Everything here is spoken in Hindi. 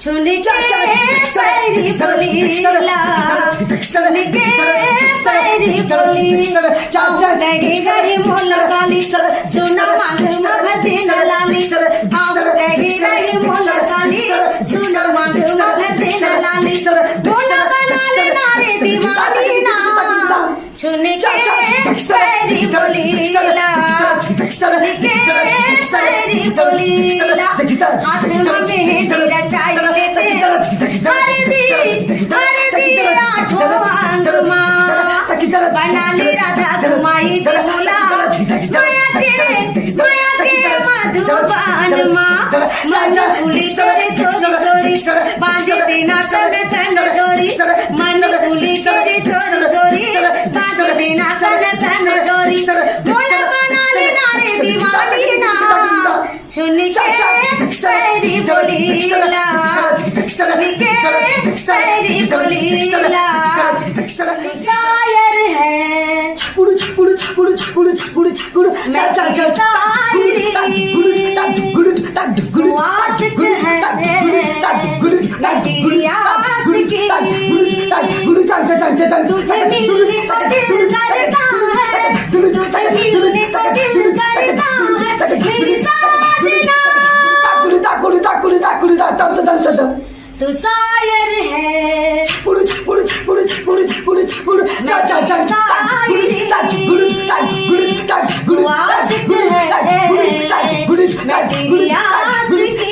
सुन के पैरी बोलीला सुन के पैरी बोलीला लगे रही मोला गाली सुना मांग दिन लाली लगे रही मोला गाली सुना मांग दिन लाली बोला बना लेना रे दीवानी ना सुन के पैरी बोलीला सुन के पैरी बोलीला हाथ में तेरा चाहिए लेते हर दी आठों मांग माँ बना ले राधा तुम्हारी दिहुला माया के मधुबान माँ मन फूली तेरे चोरी चोरी बांधे देना कन कन डोरी मन फूली तेरे चोरी चोरी बांधे देना कन कन डोरी बोला बना लेना रे दीवानी ना सुन के पैरी बोलीला सुन के पैरी बोलीला शायर है छाकुड़ छाकुड़ छाकुड़ छाकुड़ छाकुड़ छाकुड़ मैं शायरी आशिक है तेरी आशिकी तुझे मिलने को दिल करता है तुझे मिलने को दिल करता है मेरी साजना तू शायर है छाकुड़ छाकुड़ छाकुड़ छाकुड़ छाकुड़ छाकुड़ आशिक है मैं तेरी आशिकी